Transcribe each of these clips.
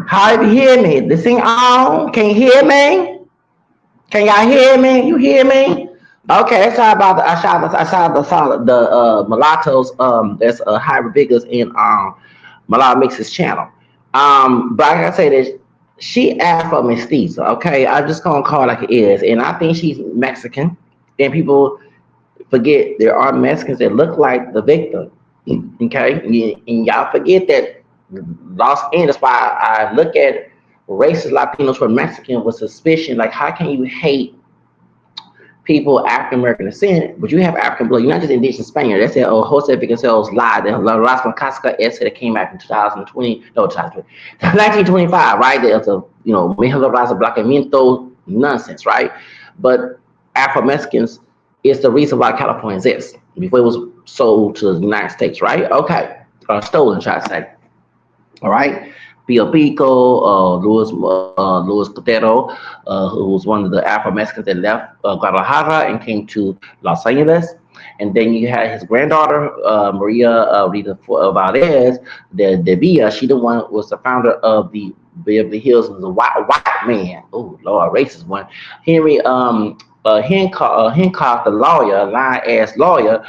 How do you hear me? This thing on? Can you hear me? Can y'all hear me? You hear me? Okay, sorry about the I saw the mulattoes that's hybrid biggers in Mulatto Mix's channel. But like I say this, she Afro mestiza. Okay, I'm just gonna call it like it is, and I think she's Mexican. And people forget there are Mexicans that look like the victim. Okay, and y'all forget that Los Angeles. Why I look at racist Latinos for Mexican with suspicion. Like, how can you hate people African American descent, but you have African blood? You're not just indigenous Spaniard. That's it. Oh, Jose Picasso lied. The Las Casca essay that came out in 2020, no, 2020, 1925, right? There's a, Mexico Raza Blanqueamiento nonsense, right? But Afro Mexicans is the reason why California exists before it was sold to the United States, right? Okay, stolen, try to say. All right. Pio Pico, Luis Cotero, who was one of the Afro Mexicans that left Guadalajara and came to Los Angeles. And then you had his granddaughter, Maria Rita Valdez de Villa. She the one was the founder of the Beverly Hills, was a white man. Oh Lord, racist one. Henry Hancock, the lawyer, lying ass lawyer,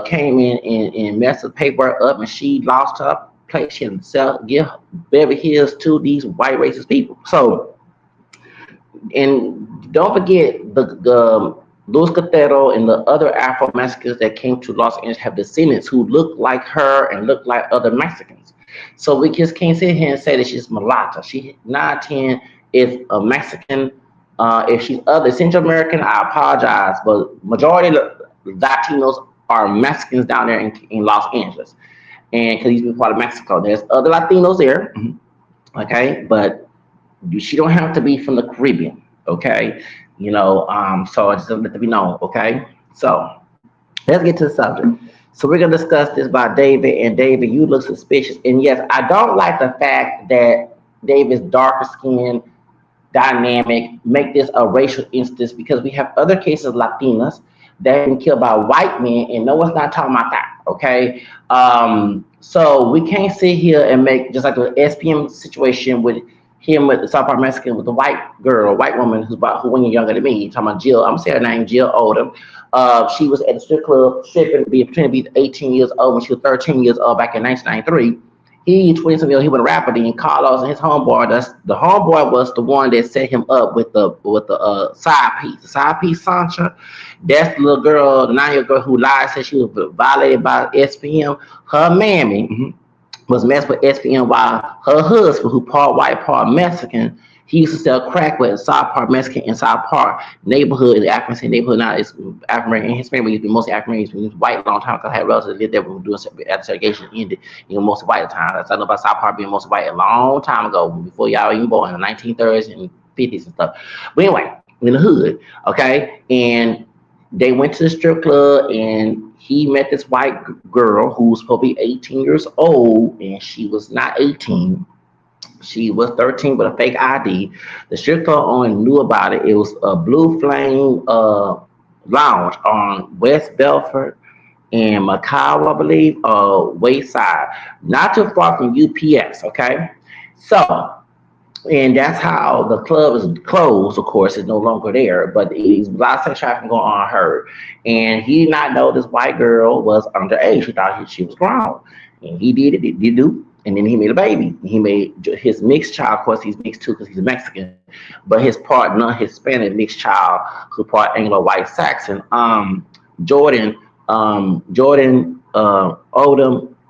came in and messed the paper up, and she lost her place. She himself give Beverly Hills to these white racist people. So, and don't forget the Luis Cotero and the other Afro Mexicans that came to Los Angeles have descendants who look like her and look like other Mexicans. So we just can't sit here and say that she's mulatto. She 910 is a Mexican. If she's other Central American, I apologize, but majority of the Latinos are Mexicans down there in Los Angeles, and because he's been part of Mexico, there's other Latinos there, okay, but she don't have to be from the Caribbean, okay, so I just let that be known, okay. So let's get to the subject. So we're gonna discuss this by David, and David, you look suspicious, and yes, I don't like the fact that David's darker skin dynamic make this a racial instance, because we have other cases of Latinas that have been killed by white men, and no one's not talking about that. Okay, so we can't sit here and make just like the SPM situation with him with the South Park Mexican with the white girl, white woman who's about who 1 year younger than me. Talking about Jill, I'm saying her name, Jill Odom. She was at the strip club stripping, pretending to be 18 years old when she was 13 years old back in 1993. He 20 something years, he was a rapper. Then Carlos and his homeboy. That's the homeboy was the one that set him up with the side piece. The side piece Sancha. That's the little girl, the 9 year girl who lied, said she was violated by SPM. Her mammy was messed with SPM, while her husband, who part white, part Mexican, he used to sell crack with South Park Mexican in South Park neighborhood, in the African neighborhood. Now it's African American, and his family used to be mostly African American. He was white a long time because I had relatives that lived there when we were doing after segregation ended, mostly white at the time. I know about South Park being mostly white a long time ago, before y'all even born, in the 1930s and 50s and stuff. But anyway, in the hood, okay, and they went to the strip club, and he met this white girl who was supposed to be 18 years old, and she was not 18. She was 13 with a fake ID. The strip club owner knew about it. It was a Blue Flame lounge on West Belford and Macau, I believe, West Side, not too far from UPS. Okay, so, and that's how the club is closed. Of course, it's no longer there, but there's lots of traffic going on her. And he did not know this white girl was underage. He thought she was grown, and he did it. He did do. And then he made a baby. He made his mixed child. Of course, he's mixed too because he's a Mexican, but his part non-Hispanic mixed child, who part Anglo-White Saxon. Jordan Odom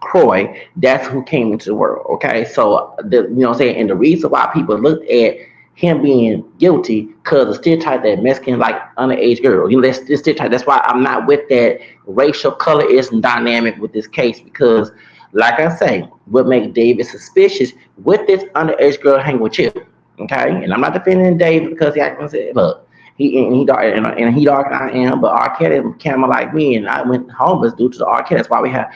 Croy, that's who came into the world. Okay, so what I'm saying, and the reason why people looked at him being guilty because the stereotype that Mexican like underage girls. That's the stereotype. That's why I'm not with that racial colorism dynamic with this case, because, like I say, what makes David suspicious with this underage girl hanging with you. Okay, and I'm not defending David because he acting. Look, he dark, and he dark and I am, but R. Kelly came like me, and I went homeless due to the R. Kelly. That's why we have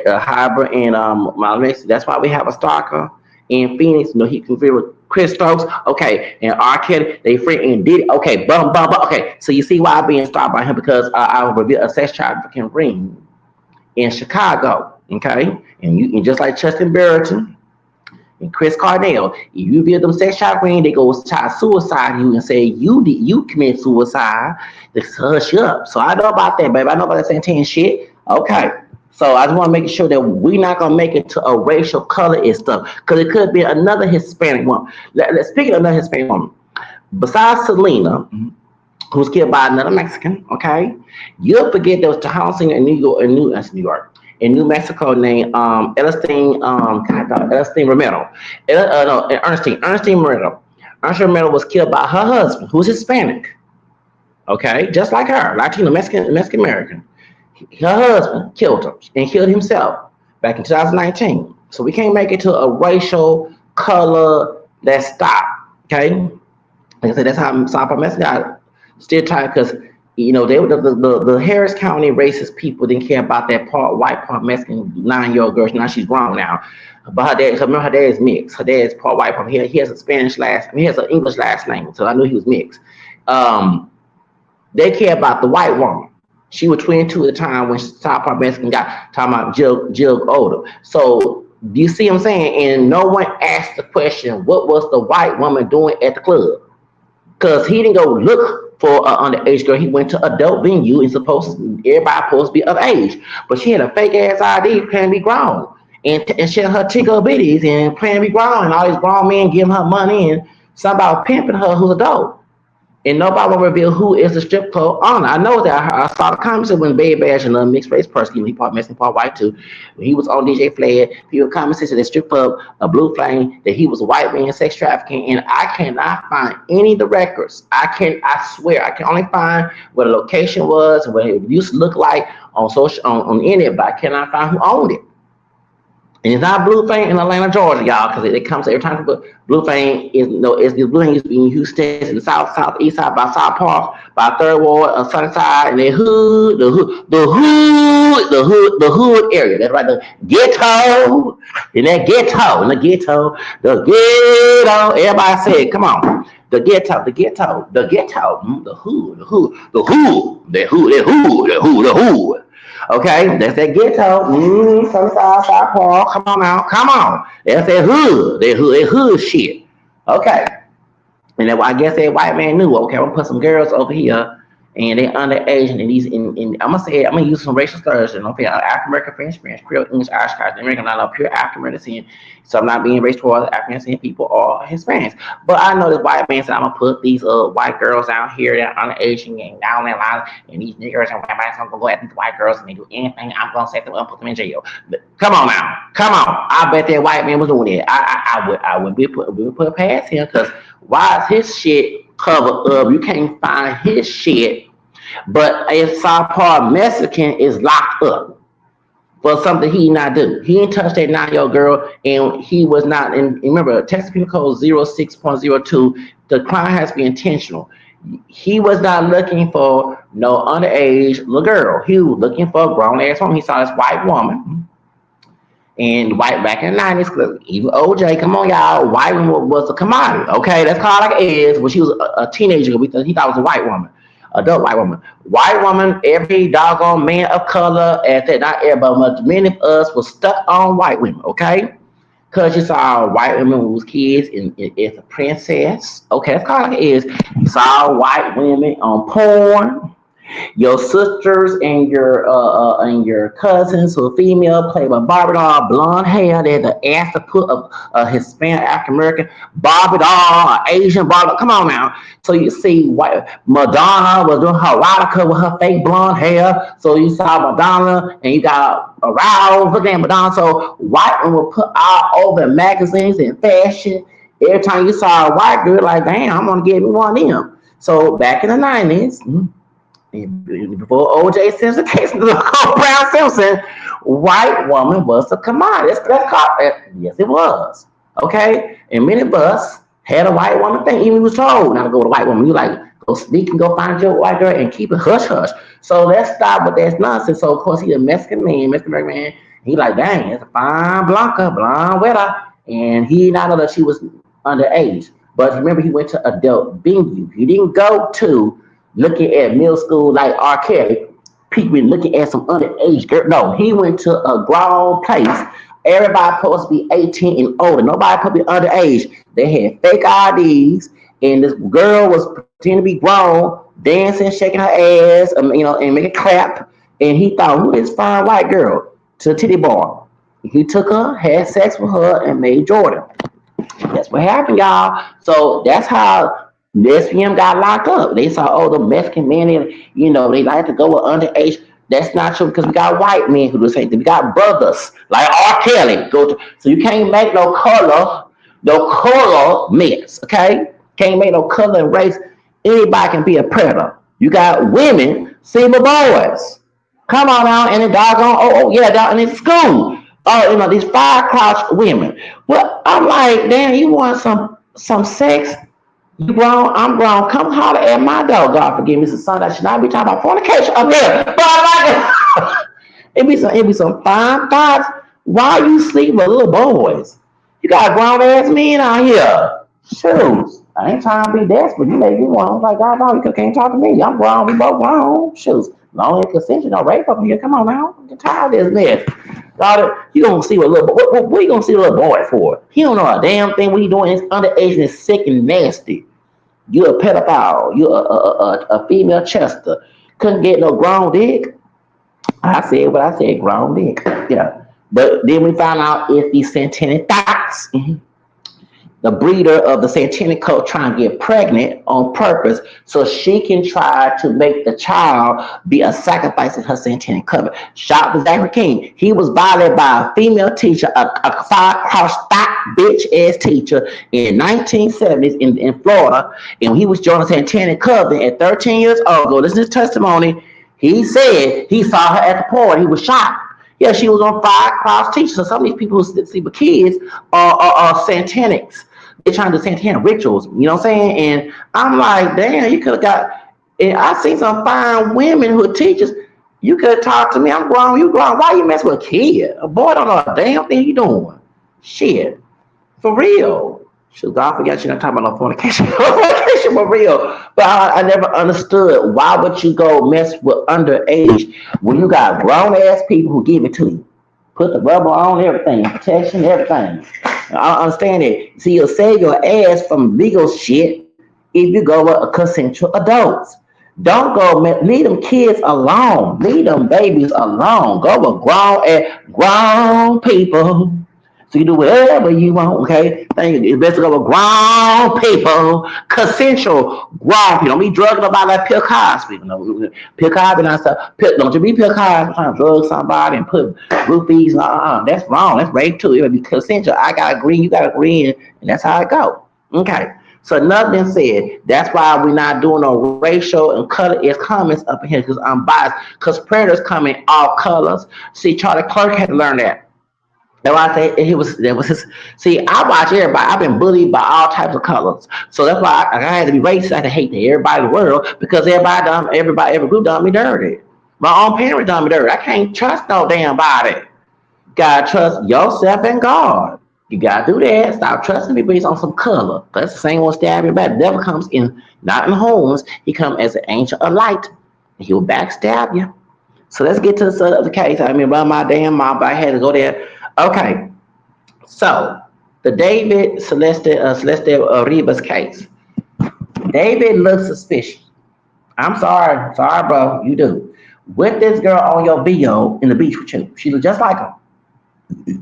Hybrid and Malaysia. That's why we have a stalker in Phoenix. He can feel with Chris Stokes. Okay, and R. Kelly, they free and did it. Okay, bum. Okay, so you see why I'm being stalked by him, because I revealed a sex trafficking ring in Chicago. Okay, and just like Justin Barrington, and Chris Cornell. If you give them sex chagrin, they go try suicide you and say you commit suicide. They hush you up. So I know about that, baby. I know about that Santana shit. Okay. So I just want to make sure that we're not gonna make it to a racial color and stuff, because it could be another Hispanic woman. Let's speak of another Hispanic woman besides Selena, who was killed by another Mexican. Okay, you'll forget there was a housing in New York, New York, in New Mexico named Elistine, Elistine Romero. No, Ernestine Romero. Ernestine Romero was killed by her husband, who's Hispanic. Okay, just like her, Latino, Mexican American. Her husband killed her and killed himself back in 2019. So we can't make it to a racial color that stop. Okay, like I said, that's how South Park Mexican got stereotyped, because they were the Harris County racist people didn't care about that part white, part Mexican 9-year-old girl. Now she's grown now, but remember her dad is mixed. Her dad is part white, part he has a Spanish last. I mean, he has an English last name, so I knew he was mixed. They care about the white woman. She was 22 at the time when South Park Mexican got talking about Jill older. So do you see what I'm saying? And no one asked the question, what was the white woman doing at the club? Because he didn't go look for an underage girl. He went to adult venue and everybody supposed to be of age. But she had a fake ass ID playing to be grown. And sharing her tickle bitties and playing to be grown. And all these grown men giving her money and somebody pimping her who's adult. And nobody will reveal who is the strip club owner. I know that I saw the comments when Baby Bash and a mixed race person, he part Mexican, part white too. When he was on DJ Flair, people commented that strip club, a Blue Flame, that he was a white man sex trafficking, and I cannot find any of the records. I swear, I can only find what the location was and what it used to look like on on the internet, but I cannot find who owned it. And it's not Blue Flame in Atlanta, Georgia, y'all, because it comes every time. But Blue Flame is it's the Blue Flame used to be in Houston, in the southeast side by South Park, by Third Ward, Sunnyside, and the hood area. That's right, the ghetto, the ghetto. Everybody say it. Come on. The ghetto, the hood. Okay, that's that ghetto. Sunnyside, South Park. Come on now, come on. That's that hood shit. Okay, and I guess that white man knew. Okay, I'm gonna put some girls over here, and they're underage, and these, and I'm gonna use some racial slurs, and okay, African American, French, Creole, English, Irish, Scottish, American, not pure African American. So I'm not being racist towards African American people or Hispanics. But I know this white man said I'm gonna put these white girls out here that are underage and down that line, and these niggers and white men, I'm gonna go at these white girls and they do anything. I'm gonna set them up, put them in jail. But come on now, come on. I bet that white man was doing it. I would put past him, because why is his shit covered up? You can't find his shit. But if South Park Mexican is locked up for something he not do. He ain't touched that 9-year-old girl, and he was not. And remember, Texas Penal Code 06.02, the crime has to be intentional. He was not looking for no underage little girl. He was looking for a grown ass woman. He saw this white woman, and white back in the 90s, even OJ, come on y'all, white woman was a commodity. Okay, that's called like it is. When she was a teenager, he thought it was a white woman. Adult white woman. White woman, every doggone man of color, not everybody, but many of us was stuck on white women, okay? Because you saw white women who was kids and it's a princess. Okay, that's called like it is. You saw white women on porn. Your sisters and your cousins who are female play with Barbie doll, blonde hair. They had to ask to put a Hispanic African American Barbie doll, an Asian Barbie. Come on now. So you see, white Madonna was doing her erotica with her fake blonde hair. So you saw Madonna and you got aroused looking at Madonna. So white women would put all over magazines and fashion. Every time you saw a white girl, like, damn, I'm gonna get me one of them. So back in the 90s. Before O.J. Simpson case, Brown Simpson, white woman was a commodity. That's called, yes, it was. Okay, and many of us had a white woman thing. Even was told not to go with a white woman. You like go sneak and go find your white girl and keep it hush hush. So let's stop with that nonsense. So of course he a Mexican American man. He like, dang, it's a fine Blanca, blonde weather, and he not know that she was underage. But remember, he went to adult venue. He didn't go to looking at middle school like R. Kelly, people looking at some underage girl. No, he went to a grown place, Everybody supposed to be 18 and older. Nobody supposed to be underage. They had fake IDs, and this girl was pretending to be grown, dancing, shaking her ass, and making clap. And he thought, who is this fine white girl? To the titty bar. He took her, had sex with her, and made Jordan. That's what happened, y'all. So that's how lesbian got locked up. They saw, oh, the Mexican men, they like to go with underage. That's not true because we got white men who do the same thing. We got brothers like R. Kelly. So you can't make no color mix, okay? Can't make no color and race. Anybody can be a predator. You got women, single boys. Come on now, and the doggone, oh yeah, dog, and in school. Oh, these fire crouch women. Well, I'm like, damn, you want some sex? You grown, I'm grown. Come holler at my dog. God forgive me, it's a son that should not be talking about fornication up here. But I'm like, it be some fine thoughts. Why you sleep with little boys? You got grown ass men out here. Shoes. I ain't trying to be desperate. You make me want. I'm like, God, no, you can't talk to me. I'm grown. We both grown. Shoes. Long as consensual, no rape up here. Come on now. I'm tired of this mess. God, you gonna see what little what you gonna see a little boy for? He don't know a damn thing. What he doing is underage and is sick and nasty. You a pedophile. You a female Chester. Couldn't get no grown dick. I said what I said, grown dick. Yeah. But then we found out it's these satanic thoughts. The breeder of the satanic cult trying to get pregnant on purpose so she can try to make the child be a sacrifice in her satanic covenant. Shout to Zachary King. He was violated by a female teacher, a five-cross fat bitch ass teacher in 1970s in Florida. And he was joining the satanic covenant at 13 years old. Go listen to his testimony. He said he saw her at the party. He was shocked. Yeah, she was on five cross teachers. So some of these people who see with kids are satanics. They're trying to do satanic rituals. You know what I'm saying? And I'm like, damn, you could have got. And I seen some fine women who are teachers. You could have talked to me. I'm grown. You grown. Why you mess with a kid? A boy don't know a damn thing you doing. Shit, for real. Shoot, God forget you're not talking about no fornication. Fornication for real. But I never understood why would you go mess with underage when you got grown ass people who give it to you. Put the rubber on everything, protection, everything. I don't understand it. See, you'll save your ass from legal shit if you go with a consensual adults. Don't go, leave them kids alone. Leave them babies alone. Go with grown people. So you do whatever you want, okay? Thank you. It's best to go with grown people, consensual grown people. Don't be drugging about like Pill Cosby. Pill Cosby and stuff. Don't you be Pill Cosby trying to drug somebody and put roofies. That's wrong. That's rape too. It would be consensual. I got agree, you got agree, and that's how it go. Okay. So nothing said. That's why we're not doing no racial and color as comments up in here because I'm biased. Because predators come in all colors. See, Charlie Clerk had to learn that. That's why I say that was his. See, I watch everybody. I've been bullied by all types of colors, so that's why I had to be racist. I had to hate everybody in the world because every group done me dirty. My own parents done me dirty. I can't trust no damn body. Gotta trust yourself and God. You gotta do that. Stop trusting people based on some color. That's the same one stabbing back. The devil comes in not in homes. He comes as an angel of light. And he will backstab you. So let's get to the case. I mean, run my damn mouth, but I had to go there. Okay, so the David Celeste Rivas case. David looks suspicious. I'm sorry, bro. You do. With this girl on your video in the beach with you, she looks just like her.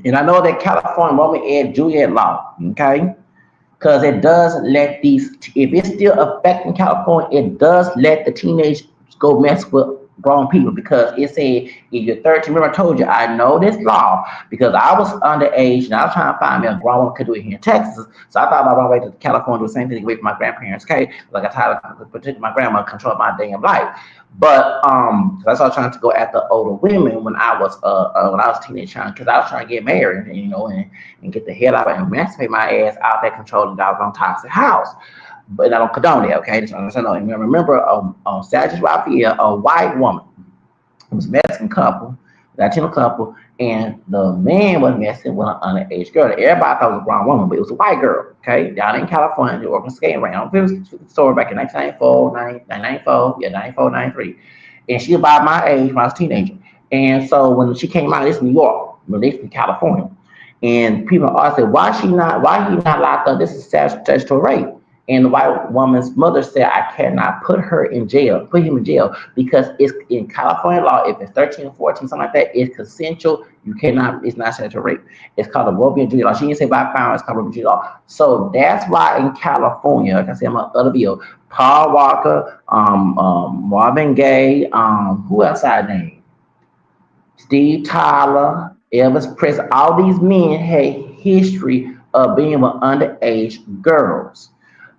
And I know that California Roman and Juliet law, okay, because it does let these. If it's still affecting California, it does let the teenage go mess with grown people because it said if you're 13, remember I told you I know this law because I was underage and I was trying to find me a grown woman could do it here in Texas. So I thought about running away to California, do the same thing away from my grandparents' case. Like I tried to protect my grandma, control my damn life. But that's why I was trying to go after older women when I was a teenager because I was trying to get married, and get the hell out of it and emancipate my ass out that controlling doggone toxic house. But I don't condone that, okay? Just understand. And remember, on Sagittarius Raphael, a white woman, it was a Mexican couple, Latino couple, and the man was messing with an underage girl. Everybody thought it was a grown woman, but it was a white girl, okay? Down in California, the Oregon skating around. It was a story back in 1994, 93. And she was about my age when I was a teenager. And so when she came out, this is New York, but they from California. And people asked, why he not locked up? This is statutory rape. And the white woman's mother said, I cannot put him in jail because it's in California law. If it's 13 or 14, something like that, it's consensual. You cannot, it's not statutory rape. It's called the Robbery and Judy law. She didn't say by found, it's called Robbery and Judy law. So that's why in California, like I said, my other bill, Paul Walker, Marvin Gaye, who else I named? Steve Tyler, Elvis Presley, all these men had history of being with underage girls.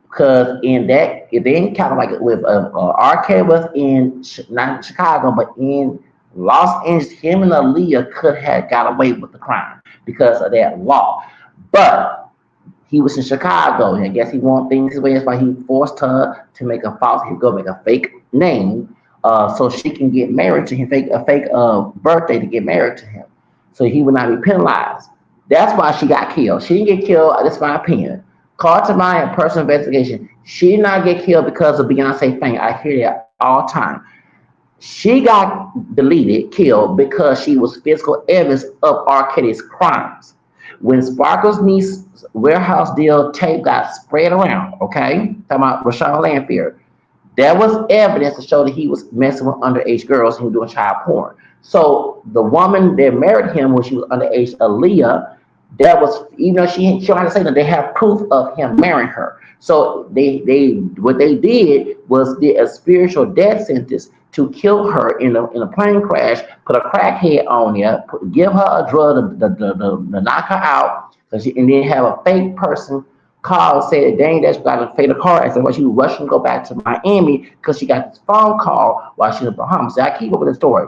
Because in that, it didn't count like with R. Kelly was in not in Chicago, but in Los Angeles, him and Aaliyah could have got away with the crime because of that law. But he was in Chicago, and I guess he wanted things his way. That's why he forced her to make a false, he'd go make a fake name, so she can get married to him, a fake birthday to get married to him, so he would not be penalized. That's why she got killed. She didn't get killed. That's my opinion. Call to mind and personal investigation. She did not get killed because of Beyonce fame. I hear that all the time. She got deleted, killed because she was physical evidence of R. Kelly's crimes. When Sparkle's niece warehouse deal tape got spread around, okay, talking about Rashawn Lanphier, there was evidence to show that he was messing with underage girls and he was doing child porn. So the woman that married him when she was underage, Aaliyah, that was, even though she don't have to say that, they have proof of him marrying her. So they what they did was did a spiritual death sentence to kill her in a plane crash, put a crackhead on there, give her a drug to knock her out, and then have a fake person call said, dang, that's got a fatal car accident. While she was rushing to go back to Miami because she got this phone call while she was in the Bahamas. So I keep up with the story.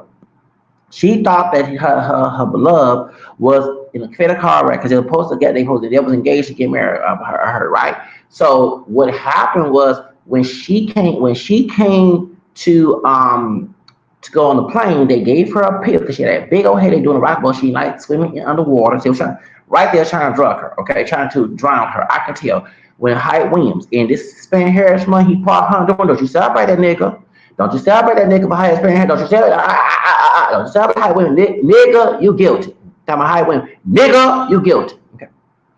She thought that her beloved was in a fatal car wreck because they were supposed to get, they was engaged to get married. Her, right? So what happened was when she came to go on the plane, they gave her a pill because she had that big old head. They doing a rock boat. She liked swimming in underwater. She was right there trying to drug her, okay, trying to drown her. I can tell when Hype Williams and this Span Harris money, he part her door. Don't you celebrate that nigga? Don't you celebrate that nigga for Hype Span Harris? Don't you celebrate? Don't you celebrate Hype Williams? Nigga, you guilty. Talking about Hype Williams, nigga, you guilty. Okay.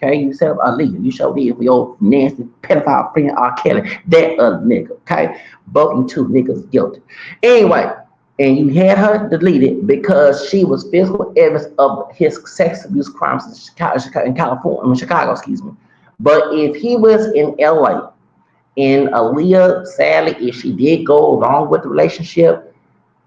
Okay, you said Aaliyah, you showed it for your nasty pedophile friend R. Kelly, that nigga. Okay, both you two niggas guilty. Anyway, and you had her deleted because she was physical evidence of his sex abuse crimes in Chicago, excuse me. But if he was in LA and Aaliyah, sadly, if she did go along with the relationship,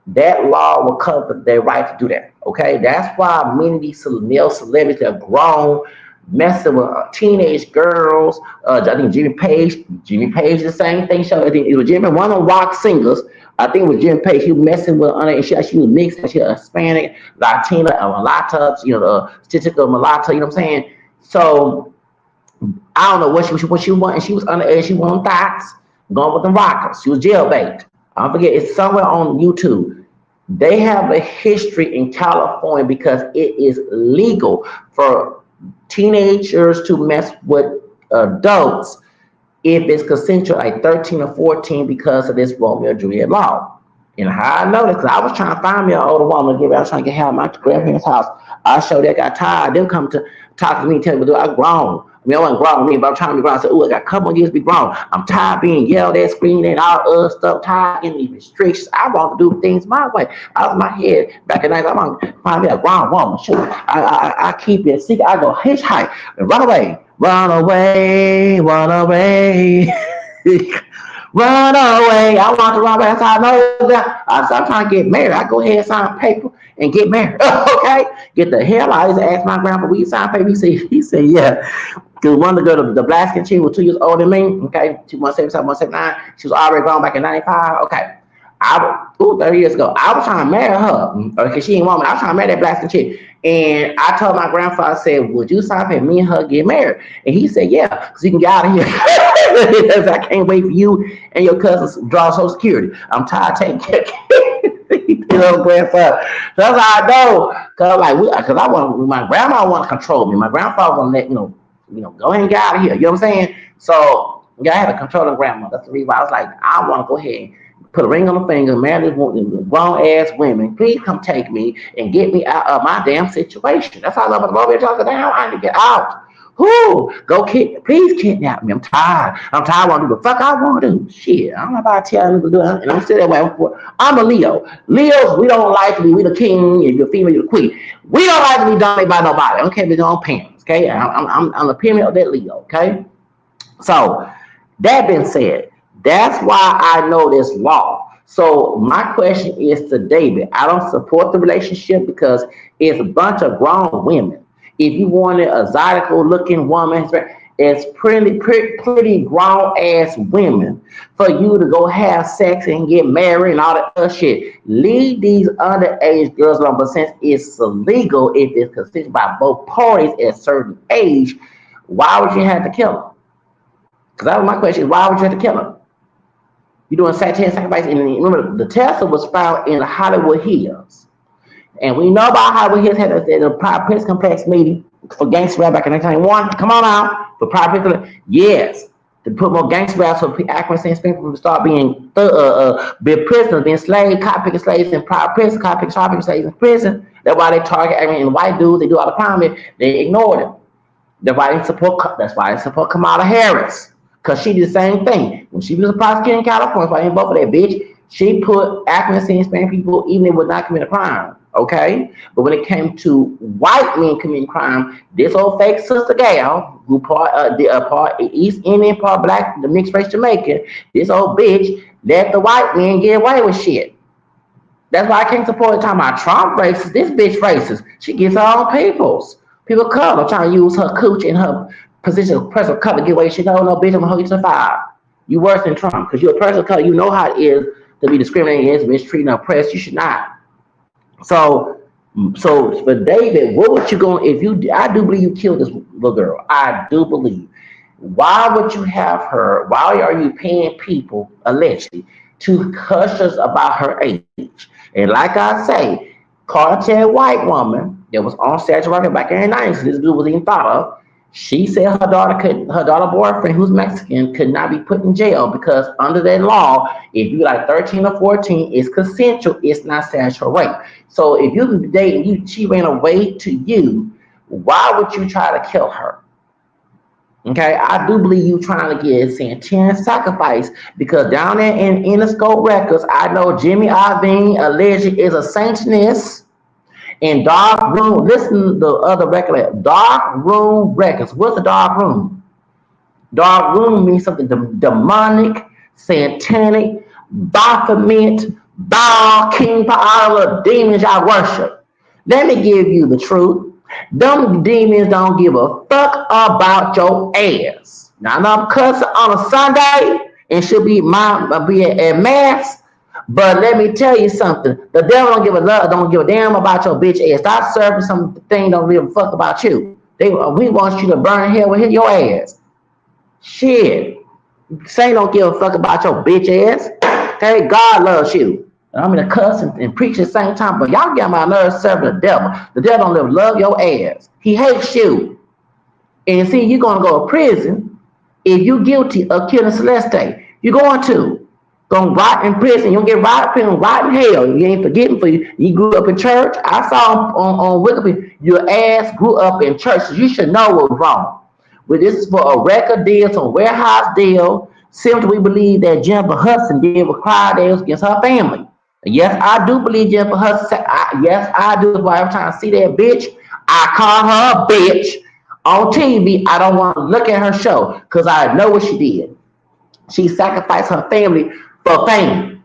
that law will cover their right to do that. Okay, that's why many of these male celebrities that are grown messing with teenage girls. I think Jimmy Page, the same thing. I think it was Jimmy, one of the rock singers. I think it was Jimmy Page. He was messing with her, and she was mixed. She was Hispanic, Latina, mulatto, the typical mulatto. You know what I'm saying? So I don't know what she wanted. She was underage. She wanted thoughts, going with the rockers. She was jailbait. I forget. It's somewhere on YouTube. They have a history in California because it is legal for teenagers to mess with adults if it's consensual, like 13 or 14, because of this Romeo and Juliet law. And how I know this, because I was trying to find me an older woman to give. I was trying to get her out of my grandparents' house. I showed that got tired. Them come to talk to me and tell me, I'm grown. I mean, I wasn't grown with me, but I'm trying to be grown. I said, I got a couple of years to be grown. I'm tired of being yelled at, screaming, and all other stuff, tired of getting these restrictions. I want to do things my way. Out of my head, back in the night, I want to find me a grown woman. Shoot, I keep it secret. I go hitchhike and run away. Run away, run away. Run away. I want to run away. That's how I know that. I'm trying to get married. I go ahead and sign paper and get married. Okay? Get the hell out. I used to ask my grandpa, will you sign paper? He said, yeah. Because one of the girls, the black skin chick was 2 years older than me. Okay? 177, 179. She was already grown back in 95. Okay. 30 years ago. I was trying to marry her. Because she ain't woman. I was trying to marry that black skin chick. And I told my grandfather, I said, would you sign for me and her get married? And he said, yeah, because you can get out of here. I can't wait for you and your cousins to draw Social Security. I'm tired of taking care of grandfather. So that's how I know. Because I want, my grandma want to control me. My grandfather want to let, go ahead and get out of here. You know what I'm saying? So, I had to control the grandma. That's the reason why I was like, I want to go ahead put a ring on the finger, marry this grown ass women. Please come take me and get me out of my damn situation. That's how I love it. Over talking down. I need to get out. Who go please kidnap me. I'm tired. I'm tired. I want to do the fuck I want to do. Shit, I don't know about telling you to do it. And I'm still that way. I'm a Leo. Leos, we don't like to be. We the king. If you're female, you're the queen. We don't like to be dominated by nobody. Okay, we don't parents. Okay, I'm the pyramid of that Leo. Okay, so that being said, that's why I know this law. So my question is to David. I don't support the relationship because it's a bunch of grown women. If you wanted a zydeco looking woman, it's pretty grown ass women for you to go have sex and get married and all that other shit. Leave these underage girls alone. But since it's illegal, if it's considered by both parties at a certain age, why would you have to kill them? Because that was my question. Why would you have to kill them? You're doing satanic sacrifice. And remember, the Tesla was found in Hollywood Hills. And we know about Hollywood Hills had a Pride Prince Complex meeting for gangster rap back in 1991. Come on out. For Pride Prince. Yes. To put more gangster rap so Accuracy and Springfield start being prisoners, being slaves, cop picking slaves in Pride Prince, cop picking slaves in prison. That's why they target and white dudes. They do all the crime. They ignore them. That's why they support Kamala Harris. Because she did the same thing. When she was a prosecutor in California, so I didn't vote for that bitch, she put accuracy and Spanish people even if they would not commit a crime. Okay? But when it came to white men committing crime, this old fake sister gal, who part East Indian, part black, the mixed race Jamaican, this old bitch let the white men get away with shit. That's why I can't support talking about Trump racist. This bitch racist. She gets her own peoples. People of color trying to use her cooch and her position of person of color to get away. She no bitch, I'm gonna hold you to 5. You worse than Trump because you're a person of color. You know how it is to be discriminated against, mistreated, and oppressed. You should not. So for David, what would you go if you? I do believe you killed this little girl. I do believe. Why would you have her? Why are you paying people allegedly to hush us about her age? And like I say, Cartel white woman that was on Saturday Rocket back in the 90s. This dude was even thought of. She said her daughter boyfriend, who's Mexican, could not be put in jail because under that law, if you're like 13 or 14, it's consensual, it's not sexual rape. So if you could date and she ran away to you, why would you try to kill her? Okay, I do believe you trying to get Santana sacrifice because down there in Interscope Records, I know Jimmy Iovine alleged is a Satanist. In Dark Room, listen to the other record. Dark Room Records. What's the dark room? Dark room means something demonic, satanic, Baphomet, Baal, King, all the demons I worship. Let me give you the truth. Them demons don't give a fuck about your ass. Now I'm cussing on a Sunday and should be at mass. But let me tell you something. The devil don't give a damn about your bitch ass. Stop serving something don't give a fuck about you. We want you to burn hell with your ass. Shit. Satan don't give a fuck about your bitch ass. Okay, God loves you. And I'm gonna cuss and preach at the same time, but y'all get my nerves serving the devil. The devil don't love your ass. He hates you. And see, you're gonna go to prison if you're guilty of killing Celeste. You're going to. Gonna rot in prison. You'll get rot in hell. You ain't forgetting for you. You grew up in church. I saw on Wikipedia, your ass grew up in church. So you should know what was wrong. But this is for a record deal, some warehouse deal. Simply we believe that Jennifer Hudson did require deals against her family. Yes, I do believe Jennifer Hudson. Yes, I do. Why every time I see that bitch, I call her a bitch on TV. I don't want to look at her show because I know what she did. She sacrificed her family for fame.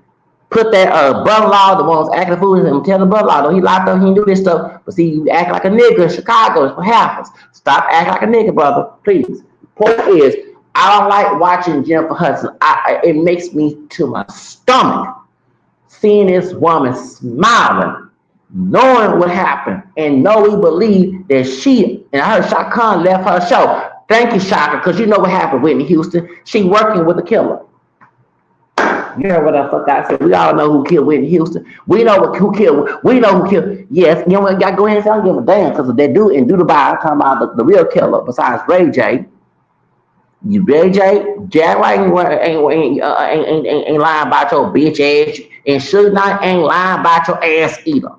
Put that brother-in-law, the ones acting the fool, and tell the brother-in-law, he locked up, he didn't do this stuff. But see, you act like a nigga in Chicago, it's what happens. Stop acting like a nigga, brother, please. Point is, I don't like watching Jennifer Hudson. It makes me to my stomach seeing this woman smiling, knowing what happened, and we believe that she, and I heard Shaka Khan left her show. Thank you, Shaka, because you know what happened, Whitney Houston. She working with the killer. You heard what the fuck I said. We all know who killed Whitney Houston. We know who killed. We know who killed. Yes, you know what? Got to go ahead and say I don't give a damn because that dude in Dubai talking about the real killer besides Ray J. You Ray J, Jack White ain't lying about your bitch ass, and Suge Knight ain't lying about your ass either.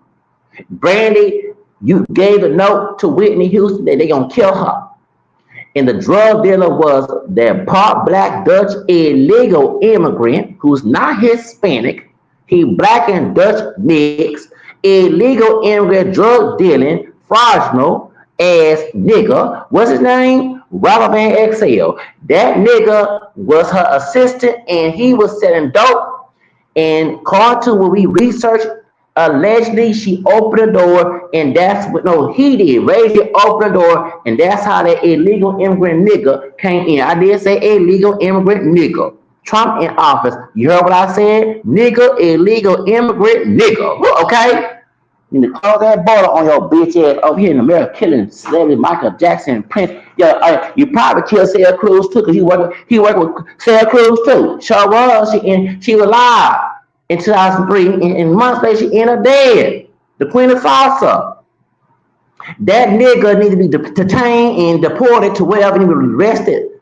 Brandy, you gave a note to Whitney Houston that they gonna kill her. And the drug dealer was that part black Dutch illegal immigrant who's not Hispanic. He black and Dutch mix, illegal immigrant drug dealing, fraudulent ass nigga. What's his name? Robert Van XL. That nigga was her assistant and he was selling dope. And according to what we researched, allegedly she opened the door, and that's what no he did. Reggie opened the door, and that's how that illegal immigrant nigga came in. I did say illegal immigrant nigga. Trump in office. You heard what I said? Nigga, illegal immigrant nigga. Okay? You need to close that border on your bitch ass over here in America, killing celebrity Michael Jackson, Prince. Yeah, you probably killed Sarah Cruz too, because he worked with Sarah Cruz too. Sure was. She was alive in 2003, and months later she ended up dead. The Queen of Salsa. That nigga need to be detained and deported to wherever he was arrested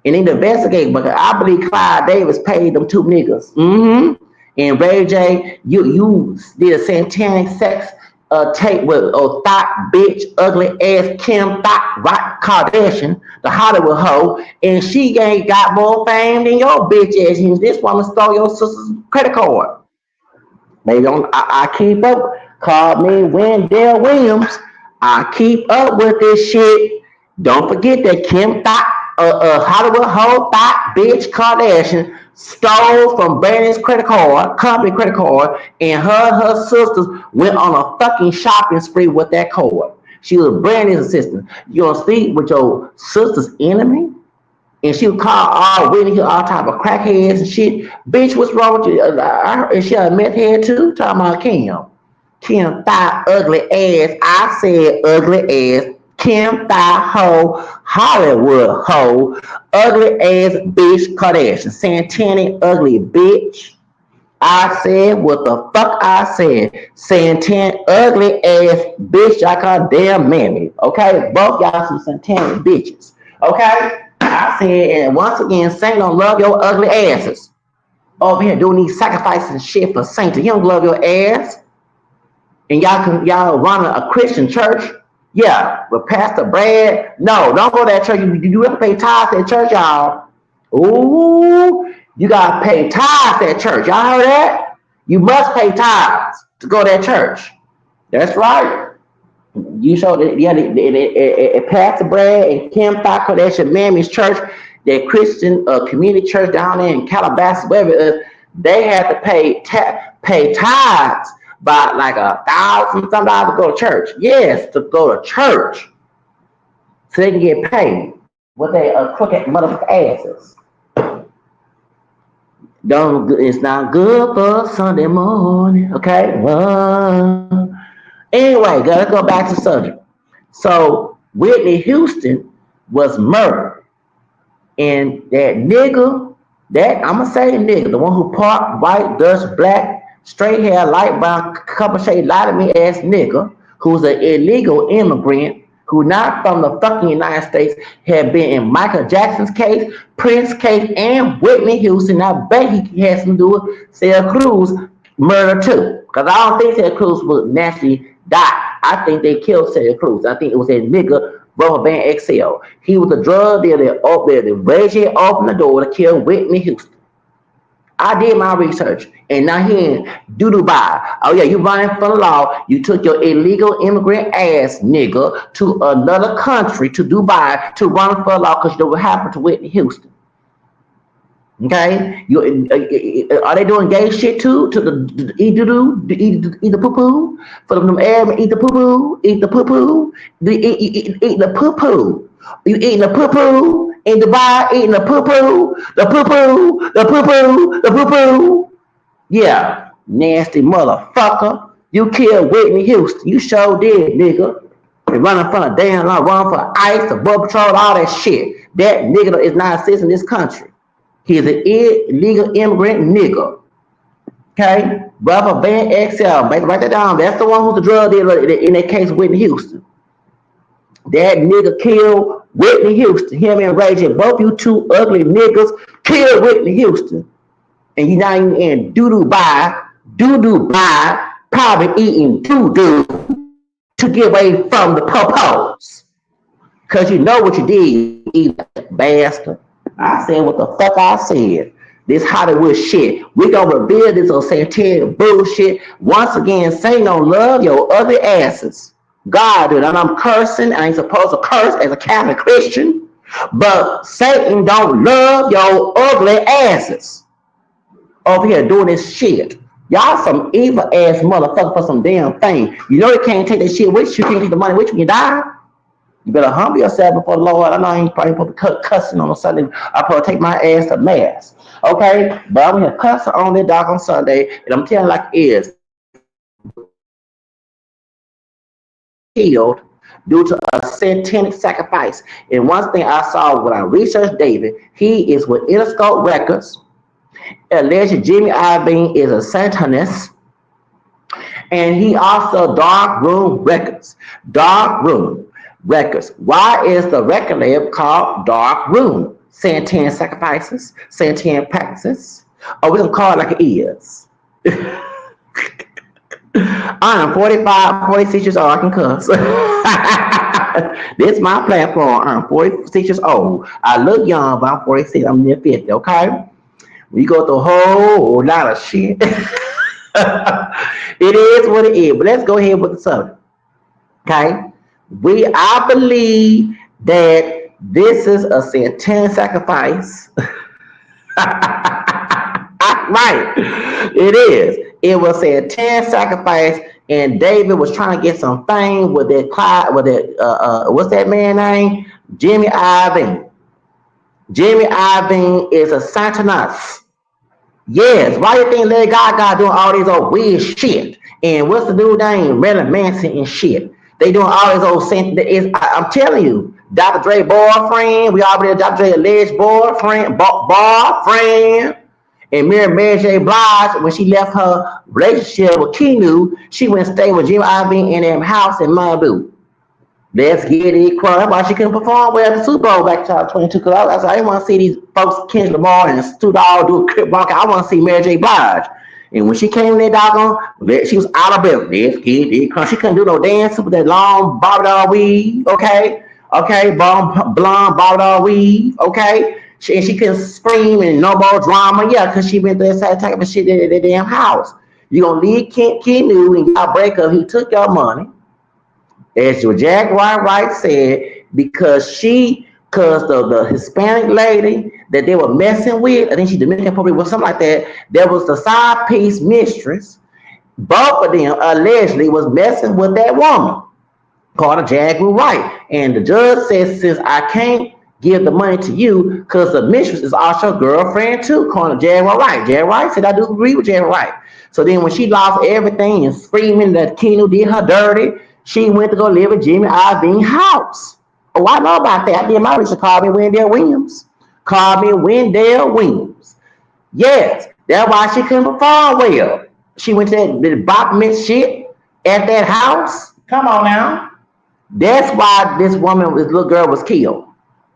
and need to investigate. But I believe Clyde Davis paid them two niggas. Mm-hmm. And Ray J, you did a satanic sex tape with thought bitch, ugly ass Kim Thought Rock Kardashian, the Hollywood hoe, and she ain't got more fame than your bitch ass. And this woman stole your sister's credit card. They don't. I keep up. Call me Wendell Williams. I keep up with this shit. Don't forget that Kim Thought, Hollywood hoe Thought bitch Kardashian stole from Brandon's credit card, company credit card, and her sisters went on a fucking shopping spree with that card. She was Brandon's assistant. You gonna sleep with your sister's enemy? And she would call all Whitney all type of crackheads and shit. Bitch, what's wrong with you? And she had a meth head too. Talking about Kim. Kim Thigh ugly ass. I said ugly ass. Kim Thigh hoe. Hollywood hoe. Ugly ass bitch Kardashian. Santanic ugly bitch. I said what the fuck I said. Santan ugly ass bitch. I call damn mammy. Okay? Both y'all some satanic bitches. Okay? I said, and once again, Saint don't love your ugly asses. Over here doing these sacrifices and shit for Saint. He don't love your ass. And y'all run a Christian church. Yeah, with Pastor Brad. No, don't go to that church. You have to pay tithes at church, y'all. Ooh, you gotta pay tithes at church. Y'all heard that? You must pay tithes to go to that church. That's right. You showed it, yeah, Pastor Brad and Kim Thacker, that's your mammy's church, that Christian community church down there in Calabasas, wherever it is, they had to pay tithes by like $1,000 some dollars to go to church. Yes, to go to church, so they can get paid with their crooked motherfucking asses. Don't, it's not good for Sunday morning, okay? Anyway, gotta go back to subject. So Whitney Houston was murdered, and that nigga, that I'm gonna say nigga, the one who parked white, Dutch, black, straight hair, light brown, couple shade lighter me ass nigga, who's an illegal immigrant, who not from the fucking United States, had been in Michael Jackson's case, Prince case, and Whitney Houston. I bet he has something to do with Sarah Cruz murder too, because I don't think Sarah Cruz would naturally die. I think they killed Sarah Cruz. I think it was that nigga Rubber Band XL. He was a drug dealer that Reggie opened the door to kill Whitney Houston. I did my research, and now here in Dubai. Oh yeah, you running for the law. You took your illegal immigrant ass nigga to another country, to Dubai, to run for the law because you know what happened to Whitney Houston. Okay, are they doing gay shit too? To the eat the poo poo for them Arab eat the poo poo, eat the poo poo, eat the poo poo. You eating the poo poo in Dubai, eating the poo poo, the poo poo, the poo poo, the poo poo. Yeah, nasty motherfucker. You killed Whitney Houston. You sure did, nigga. They running from a damn law, running for ICE, the Border Patrol, all that shit. That nigga is not a citizen in this country. He's an illegal immigrant nigga. Okay? Rubber Band XL. Write that down. That's the one who's the drug dealer in that case, Whitney Houston. That nigga killed Whitney Houston, him and Ray J, both you two ugly niggas killed Whitney Houston. And you now in doo-doo by, probably eating doo-doo to get away from the popos. Cause you know what you did, you bastard. I said what the fuck I said. This Hollywood shit. We gonna reveal this on satanic bullshit. Once again, Satan don't love your ugly asses. God did, and I'm cursing. I ain't supposed to curse as a Catholic Christian, but Satan don't love your ugly asses over here doing this shit. Y'all some evil ass motherfucker for some damn thing. You know you can't take that shit with you. You can't take the money with you when you die. You better humble yourself before the Lord. I know I ain't probably supposed to cussing on a Sunday. I probably take my ass to mass. Okay? But I'm here cussing on that dog on Sunday, and I'm telling like it is. Killed due to a satanic sacrifice. And one thing I saw when I researched David, he is with Interscope Records. Alleged Jimmy Iovine is a Satanist. And he also Dark Room Records. Dark Room Records. Why is the record label called Dark Room? Satanic sacrifices, satanic practices. Or we can call it like it is. I am 45, 46 years old. I can cuss. This is my platform. I'm 46 years old. I look young, but I'm 46. I'm near 50, okay? We go through a whole lot of shit. It is what it is. But let's go ahead with the subject. Okay? I believe that this is a satanic sacrifice. Right. It is. It was a satanic sacrifice, and David was trying to get some fame with that what's that man name? Jimmy Iovine. Jimmy Iovine is a Satanist. Yes, why you think Lady Gaga doing all these old weird shit? And what's the dude name? Marilyn Manson and shit. They doing all these old I'm telling you, Dr. Dre boyfriend, we already Dr. Dre alleged boyfriend, and Mary J. Blige, when she left her relationship with Keanu, she went and stayed with Jimmy Iovine in their house in Malibu. Let's get it crunk. That's why she couldn't perform well at the Super Bowl back in 2022. Because I didn't want to see these folks, Kendrick Lamar and Stu Dog do a crip walk. I want to see Mary J. Blige. And when she came in there, doggone, she was out of bed. Let's get it crunk. She couldn't do no dance with that long bobby doll weave. Okay, blonde bobby doll weave. Okay. She couldn't scream and no more drama. Yeah, because she went through that type of shit in that damn house. You gonna leave Keanu and y'all break up. He took your money. As your Jack White said, because the Hispanic lady that they were messing with, I think she Dominican Republic or something like that, there was the side piece mistress. Both of them allegedly was messing with that woman called a Jack White. And the judge says, since I can't give the money to you, because the mistress is also a girlfriend too, called Jack White. Jack White said, I do agree with Jack White. So then when she lost everything and screaming that Keanu did her dirty, she went to go live at Jimmy Iovine's house. Oh, I know about that. I did my research. Called me Wendell Williams. Yes, that's why she couldn't perform well. She went to that bopment shit at that house. Come on now. That's why this little girl was killed.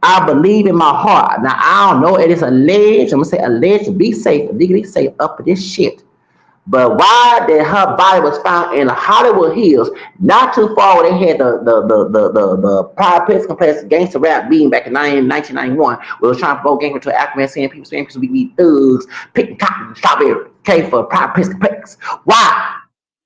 I believe in my heart. Now, I don't know. It is alleged. I'm going to say alleged to be safe, legally safe up for this shit. But why that her body was found in the Hollywood Hills, not too far where they had the Pride Prince complex gangster rap being back in 1991, we was trying to vote gangster to African saying people we be thugs, picking cotton, strawberry, okay, for Pride Prince complex. Why?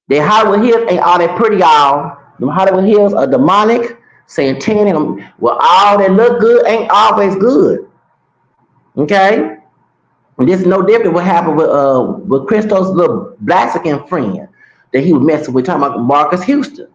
The Hollywood Hills ain't all that pretty, y'all. The Hollywood Hills are demonic, satanic. Well, all that look good ain't always good. Okay? And this is no different what happened with Christo's little Blaxican friend that he was messing with, talking about Marcus Houston.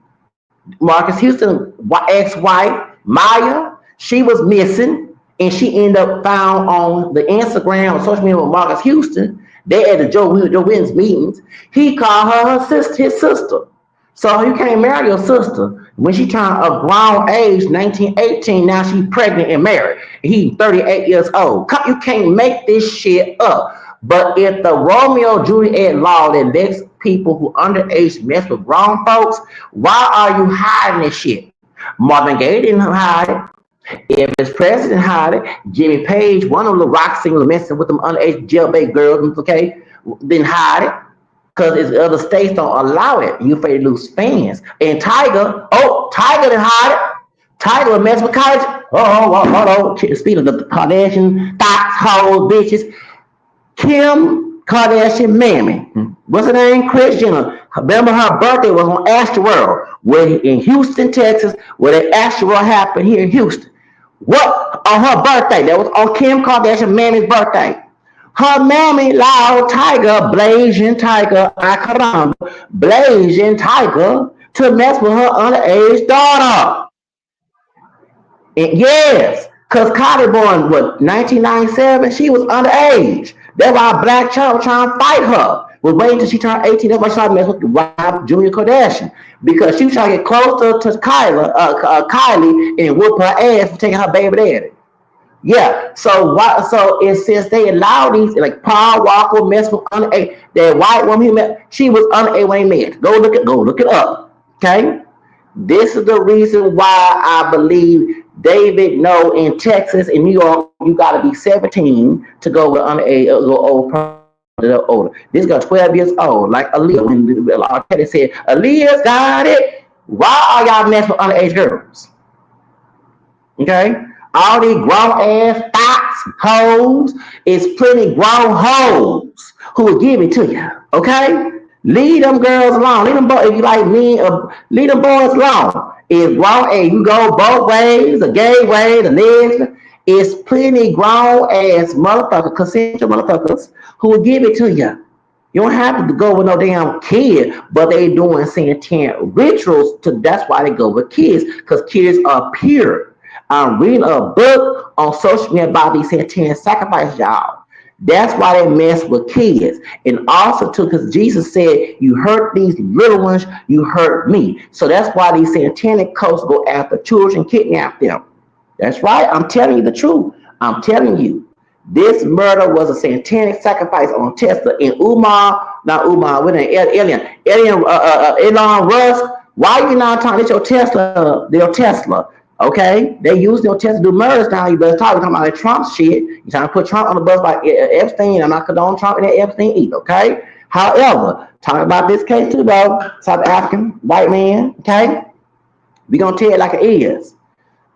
Marcus Houston ex-wife, Maya, she was missing, and she ended up found on the Instagram or social media with Marcus Houston. They at the Joe Wins meetings. He called her his sister. So you can't marry your sister. When she turned a grown age, 1918, now she's pregnant and married. He's 38 years old. You can't make this shit up. But if the Romeo Juliet law that lets people who underage mess with grown folks, why are you hiding this shit? Marvin Gaye didn't hide it. Elvis Presley hide it. Jimmy Page, one of the rock singers messing with them underage jailbait girls, okay, then hide it. Because other states don't allow it. You afraid to lose fans. And Tiger didn't hide it. Tiger was messing with college. Hold on. Speaking of the Kardashian, thoughts, hoes, bitches. Kim Kardashian mammy. What's her name? Kris Jenner. Remember her birthday was on Astroworld, where in Houston, Texas, where the Astroworld happened here in Houston. What on her birthday? That was on Kim Kardashian mammy's birthday. Her mammy allowed Tiger, Blazing Tiger, Akaramba, Blazing Tiger, to mess with her underage daughter. Yes, because Cardi born, what, 1997? She was underage. That's why a black child was trying to fight her. Was waiting till she turned 18. That's why she started messing with Rob Junior Kardashian. Because she was trying to get closer to Kylie and whoop her ass for taking her baby daddy. Yeah, so why? So it says they allow these like Paul Walker mess with underage. That white woman he met, she was underage when he met. Go look it up. Okay, this is the reason why I believe David know in Texas, in New York, you got to be 17 to go with underage, go older. This girl 12 years old, like Aaliyah. When R. Kelly said, Aaliyah's got it. Why are y'all messing with underage girls? Okay? All these grown ass thoughts, hoes, is plenty grown hoes who will give it to you. Okay? Leave them girls alone. Leave them boys, if you like me, leave them boys alone. It's grown and you go both ways, the gay way, the lesbian. It's plenty grown ass motherfuckers, consensual motherfuckers, who will give it to you. You don't have to go with no damn kid, but they doing satanic rituals. That's why they go with kids, because kids are pure. I'm reading a book on social media about these satanic sacrifices, y'all. That's why they mess with kids. And also too, because Jesus said, you hurt these little ones, you hurt me. So that's why these satanic cults go after children, kidnap them. That's right. I'm telling you the truth. I'm telling you. This murder was a satanic sacrifice on Tesla and Elon Musk. Why you not talking? It's your Tesla, their Tesla. Okay, they use their Tesla to do murders now. You better talk. You're talking about like Trump shit. You're trying to put Trump on the bus like Epstein. I'm not condoning Trump and Epstein either. Okay. However, talking about this case too, though. South African white man. Okay, we gonna tell it like it is.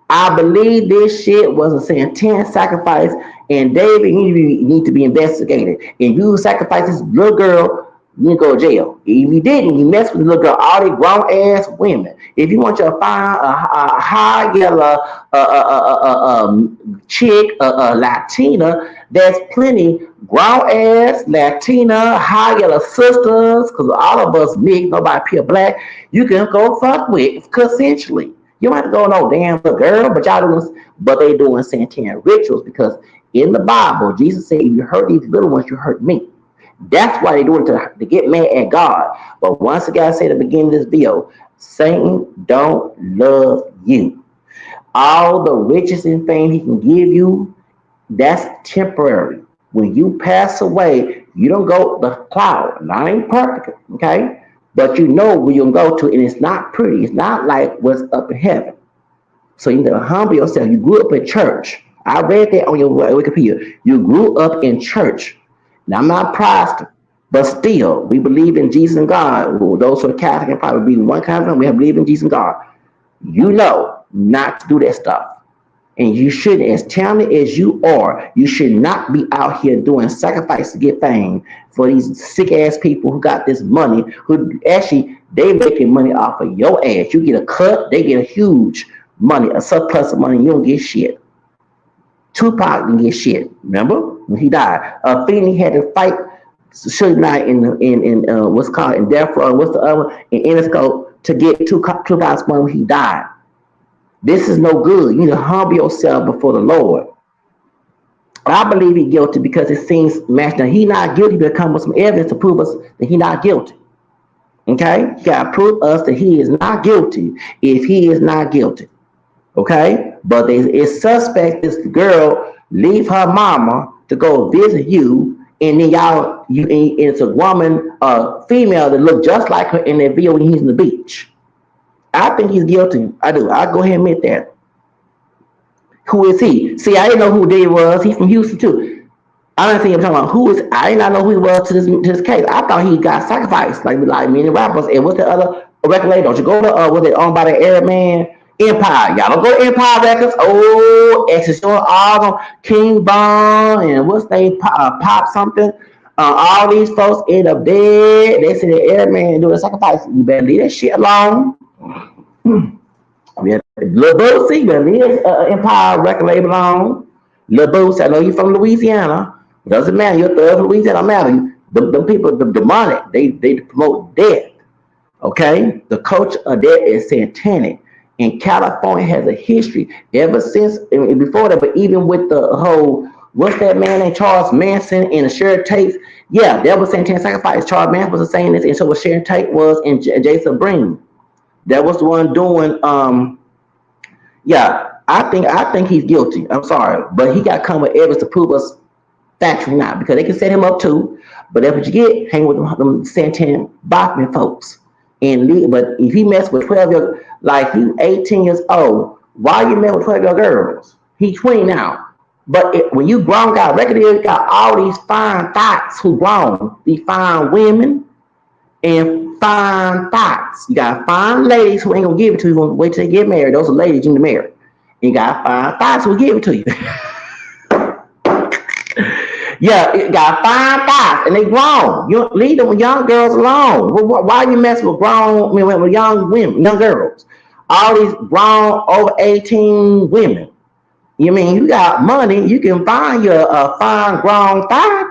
I believe this shit was a satanic sacrifice, and David, you need to be investigated. And you sacrifice this little girl, you need to go to jail. If you didn't, you mess with the little girl, all these grown ass women. If you want to find a high yellow chick, Latina, there's plenty grown ass Latina, high yellow sisters, because all of us mixed, nobody pure black. You can go fuck with consensually. You don't have to go no damn little girl, but they doing satanic rituals because in the Bible, Jesus said, if you hurt these little ones, you hurt me. That's why they doing it to get mad at God. But once again, I said at the beginning of this video, Satan don't love you. All the riches and fame he can give you, that's temporary. When you pass away, you don't go the cloud. Not ain't perfect, okay? But you know where you'll go to, and it's not pretty. It's not like what's up in heaven. So you gotta humble yourself. You grew up in church. I read that on your Wikipedia. You grew up in church. Now I'm not Protestant, but still, we believe in Jesus and God. Those who are Catholic and probably believe in one kind of thing. We believe in Jesus and God. You know not to do that stuff. And you shouldn't, as talented as you are, you should not be out here doing sacrifice to get fame for these sick ass people who got this money, who actually they making money off of your ass. You get a cut, they get a huge money, a surplus of money, you don't get shit. Tupac didn't get shit. Remember when he died? Feeney had to fight Suge Knight in what's called in Death Row, what's the other in Interscope to get Tupac's money when he died. This is no good. You need to humble yourself before the Lord. I believe he's guilty because it seems matched. Now, he's not guilty, but come with some evidence to prove us that he's not guilty. Okay? You got to prove us that he is not guilty if he is not guilty. Okay? But it's suspect this girl leave her mama to go visit you, and then it's a woman, a female that look just like her in that video when he's in the beach. I think he's guilty. I do. I go ahead and admit that. Who is he? See, I didn't know who Diddy was. He's from Houston too. I didn't see him talking about who is. I did not know who he was to this case. I thought he got sacrificed like many rappers. And what's the other record label? Don't you go to was it owned by the Arab man? Empire. Y'all don't go to Empire Records. Oh, Exorcism, all them King Bond and what's they Pop something. All these folks end up dead. They say the Arab man doing a sacrifice. You better leave that shit alone. Yeah, Lil Boosie, you better leave Empire record label alone. Lil Boosie, I know you from Louisiana. Doesn't matter. You're third from Louisiana. Matter. The people, the demonic, they promote death. Okay, the culture of that is satanic. And California has a history ever since and before that, but even with the whole what's that man named Charles Manson and the Sharon Tate? Yeah, that was satanic sacrifice. Charles Manson was saying this, and so was Sharon Tate was and Jason Breen. That was the one doing yeah, I think he's guilty. I'm sorry, but he got come with evidence to prove us factually not because they can set him up too. But that's what you get hanging with them Santan Bachman folks. But if he mess with 12-year, like he 18 years old, why you mess with 12-year girls? He's 20 now. But when you grown got record deal, you got all these fine thoughts who grown, these fine women and fine thoughts. You got fine ladies who ain't gonna give it to you. Gonna wait till they get married. Those are ladies you need to marry. You got fine thoughts who give it to you. Yeah, it got fine thoughts and they grown. You leave them young girls alone. Why you mess with grown, with young women, young girls? All these grown over 18 women. You mean you got money? You can find your fine grown thigh.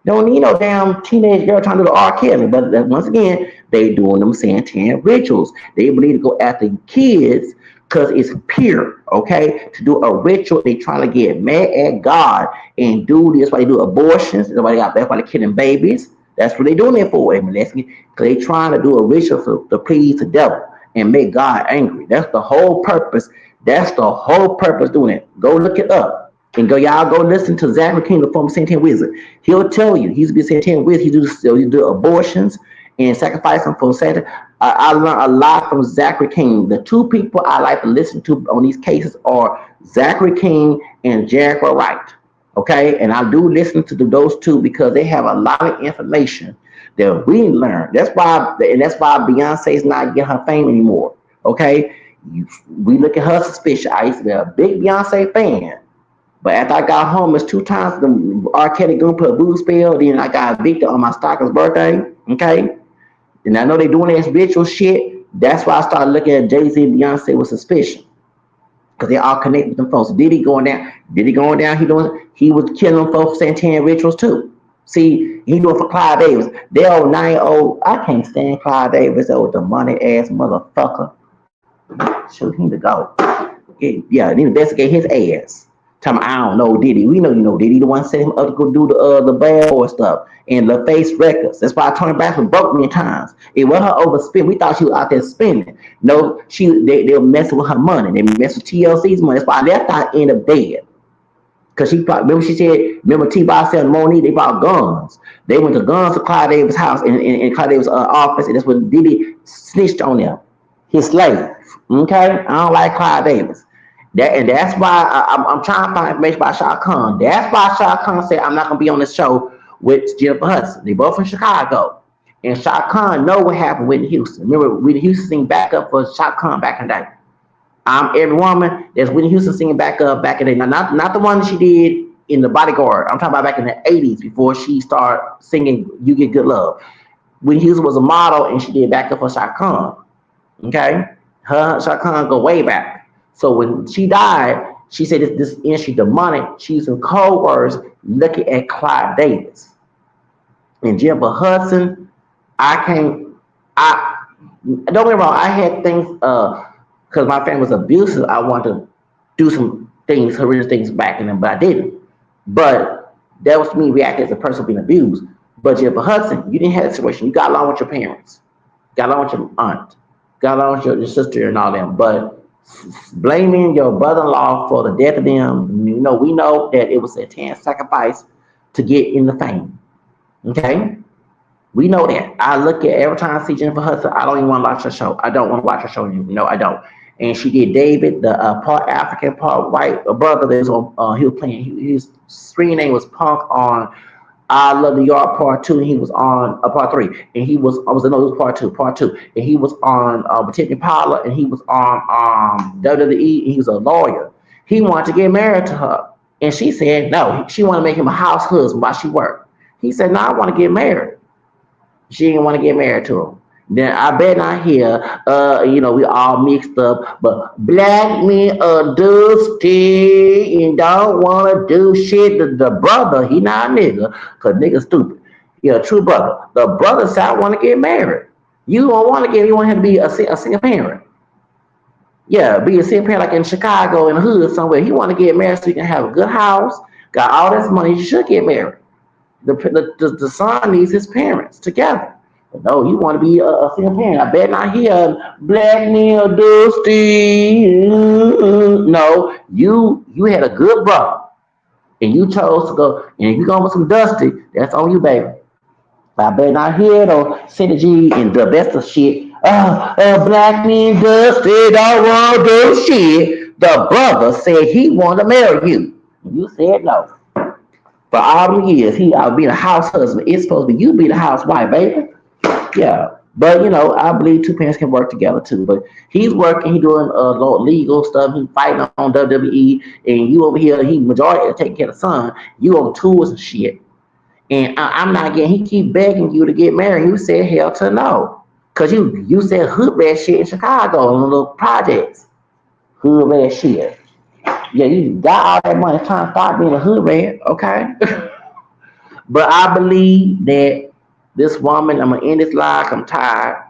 Don't need no damn teenage girl trying to do the R. Kelly. But once again, they doing them Santan rituals. They believe to go after kids because it's pure, okay? To do a ritual, they trying to get mad at God and do this. Why they do abortions. That's why they're killing babies. That's what they doing it for. Because they trying to do a ritual to please the devil and make God angry. That's the whole purpose. That's the whole purpose doing it. Go look it up. And y'all go listen to Zachary King, the former Santan wizard. He'll tell you he's a good Santan wizard. He do abortions and sacrifice them for Satan. I learned a lot from Zachary King. The two people I like to listen to on these cases are Zachary King and Jericho Wright. Okay, and I do listen to those two because they have a lot of information that we learn. That's why Beyonce's not getting her fame anymore. Okay, we look at her suspicion. I used to be a big Beyonce fan. But after I got home, it's 2 times the R. Kelly gonna put a voodoo spell. Then I got evicted on my stalker's birthday. Okay, and I know they doing this ritual shit. That's why I started looking at Jay-Z and Beyonce with suspicion, because they all connected with them folks. Diddy going down. He was killing them folks Santan rituals too. See, he doing for Clyde Davis. They old 9-year-old. I can't stand Clyde Davis, old demonic ass motherfucker. Shoot him to go. Yeah, they investigate his ass. Tell me, I don't know Diddy. We know you know Diddy. The one set him up to go do the bad boy stuff and the face records. That's why Tony Braxton broke me times. It wasn't her overspend. We thought she was out there spending. No, they were messing with her money. They messed with TLC's money. That's why that thought ended up dead. Cause remember T-Boz said Monique, they bought guns. They went to guns to Clyde Davis' house in Clyde Davis' office, and that's when Diddy snitched on them. His slave. Okay? I don't like Clyde Davis. That's why I'm trying to find information about Shah Khan. That's why Shah Khan said I'm not gonna be on the show with Jennifer Hudson. They both from Chicago, and Shah Khan know what happened with Whitney Houston. Remember Whitney Houston singing back up for Shah Khan back in the day. I'm Every Woman. There's Whitney Houston singing back up back in the day. Now, not the one that she did in The Bodyguard. I'm talking about back in the 80s before she started singing You Get Good Love. Whitney Houston was a model and she did back up for Shah Khan. Okay, Shah Khan go way back. So when she died, she said this industry demonic. She used some cold words looking at Clyde Davis. And Jennifer Hudson, don't get me wrong, I had things, because my family was abusive, I wanted to do some things, horrendous things back in them, but I didn't. But that was me reacting as a person being abused. But Jennifer Hudson, you didn't have that situation. You got along with your parents, got along with your aunt, got along with your sister and all them, but blaming your brother-in-law for the death of them, we know that it was a satanic sacrifice to get in the fame. Okay, we know that. I look at every time I see Jennifer Hudson, I don't even want to watch her show. I don't want to watch her show. No, I don't. and she did David, the part African, part white brother. That was on. He was playing. His screen name was Punk on I Love New York Part Two, and he was on Part Three, and he was I was no, it was Part Two, and he was on Tiffany Pollard, and he was on WWE, and he was a lawyer. He wanted to get married to her, and she said no. She wanted to make him a house husband while she worked. He said, "No, I want to get married." She didn't want to get married to him. Then I bet not hear, we all mixed up, but black men are dusty and don't want to do shit. The brother, he not a nigga, because nigga stupid. Yeah, true brother. The brother said, I want to get married. You don't want to get, you want him to be a single parent. Yeah, be a single parent like in Chicago in the hood somewhere. He want to get married so he can have a good house, got all this money. You should get married. The son needs his parents together. But no, you want to be a single parent. I bet not hear Black Neil Dusty. No, you had a good brother and you chose to go. And if you going with some Dusty, that's on you, baby. I bet not hear no synergy and the best of shit. Black Neil Dusty don't want to do shit. The brother said he want to marry you. And you said no. For all the years, I'll be the house husband. It's supposed to be you be the housewife, baby. Yeah. But I believe two parents can work together too. But he's working, he doing legal stuff, he fighting on WWE, and you over here, he majority taking care of the son. You on tours and shit. And I'm not getting. He keep begging you to get married. You said hell to no, cause you said hood rat shit in Chicago on little projects. Hood rat shit. Yeah, you got all that money trying to start being a hood rat, okay? But I believe that this woman, I'm gonna end this live. I'm tired.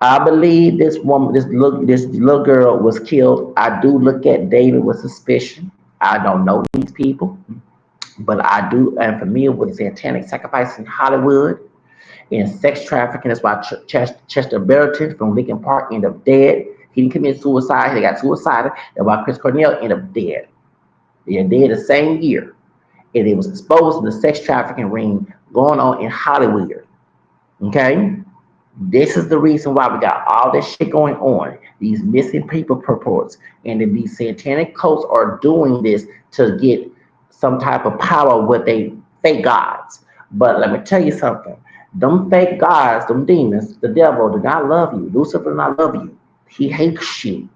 I believe this woman, this little girl was killed. I do look at David with suspicion. I don't know these people, but I do am familiar with satanic sacrifice in Hollywood and sex trafficking. That's why Chester Bennington from Lincoln Park ended up dead. He didn't commit suicide. He got suicided. That's why Chris Cornell ended up dead. They are dead the same year. And it was exposed in the sex trafficking ring going on in Hollywood. Okay? This is the reason why we got all this shit going on. These missing people reports. And then these satanic cults are doing this to get some type of power with they fake gods. But let me tell you something. Them fake gods, them demons, the devil do not love you. Lucifer do not love you. He hates you.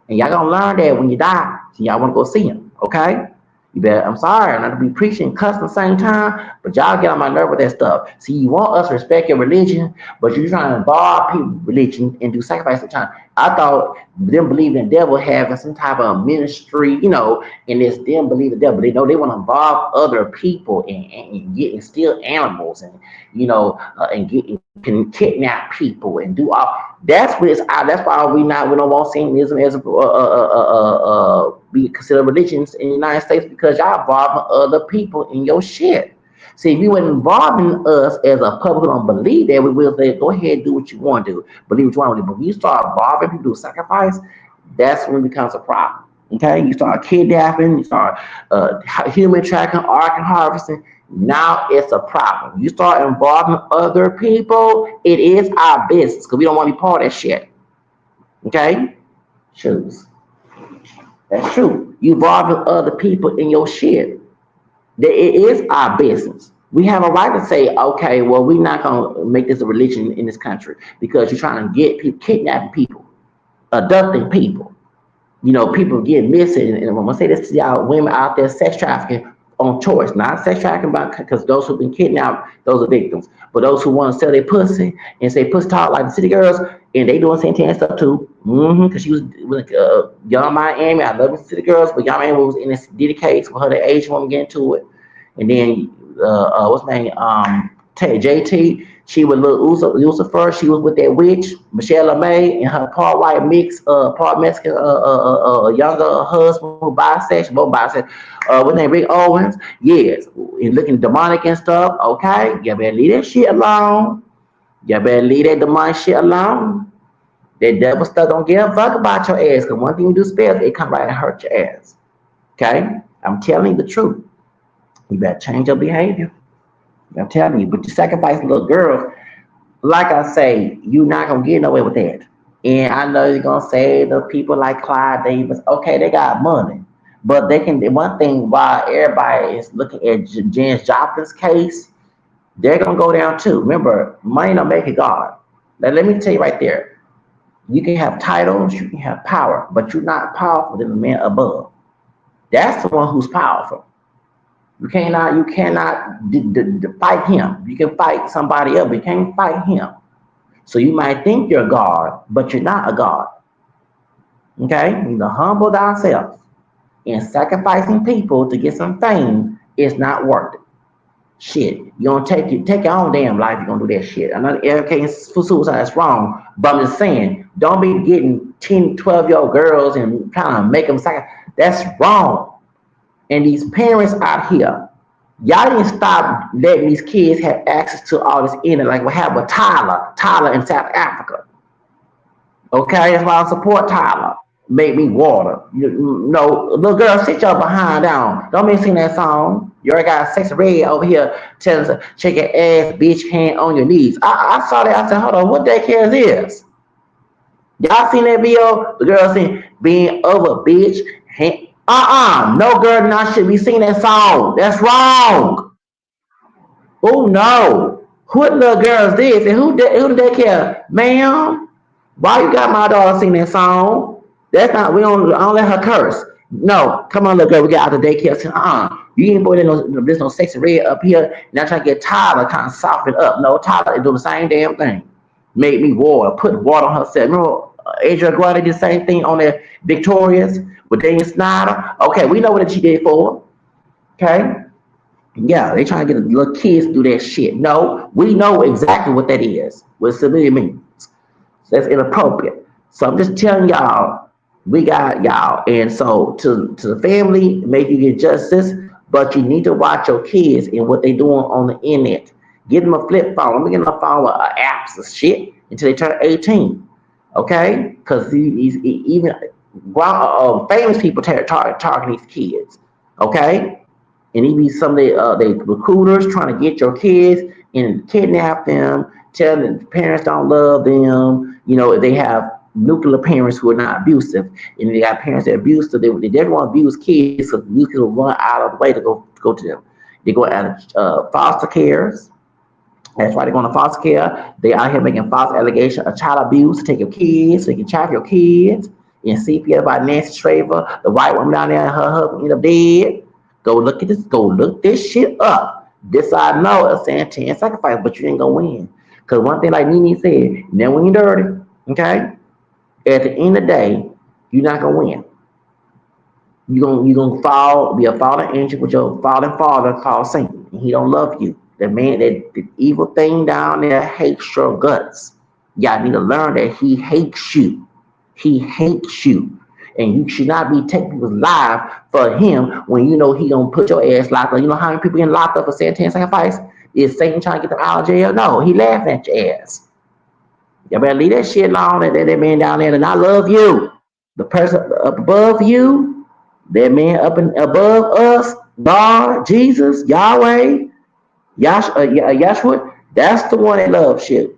And y'all gonna learn that when you die. So y'all wanna go see him, okay? You better, I'm sorry, not to be preaching and cussing at the same time, but y'all get on my nerve with that stuff. See, you want us to respect your religion, but you're trying to involve people's religion and do sacrifice at the time. I thought them believing the devil having some type of ministry, and it's them believe the devil. They know they want to involve other people and get and steal animals and get can kidnap people and do all. That's what it's. That's why we don't want Satanism as be considered religions in the United States because y'all involving other people in your shit. See, if you were involving us as a public who don't believe that, we will say, go ahead and do what you want to do. Believe what you want to do. But when you start involving people do sacrifice, that's when it becomes a problem. Okay? You start kidnapping, you start human tracking, arc and harvesting. Now it's a problem. You start involving other people, it is our business because we don't want to be part of that shit. Okay? Choose. That's true. You involving other people in your shit. It is our business. We have a right to say, okay, well, we're not going to make this a religion in this country because you're trying to get people, kidnapping people, abducting people. People get missing. And when I say this to y'all, women out there sex trafficking on choice, not sex trafficking because those who've been kidnapped, those are victims. But those who want to sell their pussy and say pussy talk like the city girls, and they doing satanic stuff too. Because she was Young Miami. I love the city girls, but Young Miami was in this dedicated for her the age woman get into it. And then what's her name? JT. She was little Lucifer. She was with that witch Michelle LeMay and her part white mix, part Mexican, younger husband who bisexual, both bisexual. What's name? Rick Owens. Yes, and looking demonic and stuff. Okay, you better leave that shit alone. You better leave that demonic shit alone. That devil stuff don't give a fuck about your ass. Cause one thing you do spells, it come right and hurt your ass. Okay, I'm telling you the truth. You better change your behavior. I'm telling you, but you sacrifice little girls, like I say, you're not gonna get nowhere with that. And I know you're gonna say the people like Clyde Davis, okay, they got money. But they can one thing why everybody is looking at James Joplin's case, they're gonna go down too. Remember, money don't make it God. Now let me tell you right there. You can have titles, you can have power, but you're not powerful than the man above. That's the one who's powerful. You cannot fight him. You can fight somebody else, but you can't fight him. So you might think you're God, but you're not a God. Okay? You need to humble thyself. And sacrificing people to get some fame is not worth it. Shit. You don't take your own damn life, you're gonna do that shit. I'm not advocating for suicide, that's wrong. But I'm just saying, don't be getting 10, 12-year-old girls and trying to make them sacrifice. That's wrong. And these parents out here, y'all didn't stop letting these kids have access to all this internet, like we have with Tyler in South Africa. Okay, that's why I support Tyler. Make me water. No, little girl, sit your behind down. Don't be sing that song. You already got sex red over here telling us, shake your ass, bitch, hand on your knees. I saw that. I said, hold on, what daycare is this? Y'all seen that video? The girl saying, being over, bitch. Hand. No girl now should be singing that song. That's wrong. Oh no. What little girl is this? And who did they care? Ma'am, why you got my daughter sing that song? That's not, I don't let her curse. No, come on, little girl, we got out the daycare. You ain't putting there's no sexy red up here. Now trying to get Tyler kind of soften up. No, Tyler is doing the same damn thing. Made me water, put water on herself. Remember, Adrian Grande did the same thing on the Victorious with Daniel Snyder. Okay, we know what she did for. Okay, yeah, they trying to get the little kids to do that shit. No, we know exactly what that is. What civilian means. So that's inappropriate. So I'm just telling y'all, we got y'all. And so to the family, make you get justice, but you need to watch your kids and what they doing on the internet. Give them a flip phone. Let me get them a phone with apps and shit until they turn 18. Okay? Because even famous people targeting these kids. Okay? And even some of the recruiters trying to get your kids and kidnap them, tell them the parents don't love them. You know, if they have nuclear parents who are not abusive, and they got parents that are abusive, they never want to abuse kids, so the kids will run out of the way to go to them. They go out of foster cares. That's why they're going to foster care. They out here making false allegations of child abuse to take your kids, so you can track your kids. And CPS by Nancy Shriver, the white woman down there, and her husband end up dead. Go look at this. Go look this shit up. This I know is saying 10 sacrifice, but you ain't gonna win. Cause one thing like Nene said, never win dirty. Okay. At the end of the day, you're not gonna win. You gonna fall, be a fallen angel with your fallen father called Satan. And he don't love you. The man, that the evil thing down there hates your guts. Y'all need to learn that he hates you. He hates you. And you should not be taking people's life for him when you know he gonna put your ass locked up. You know how many people getting locked up for saying 10 sacrifice? Is Satan trying to get them out of jail? No, he laughing at your ass. You better leave that shit alone. That man down there, and I love you. The person up above you, that man up and above us, God, Jesus, Yahweh, Yahshua, that's the one that loves shit.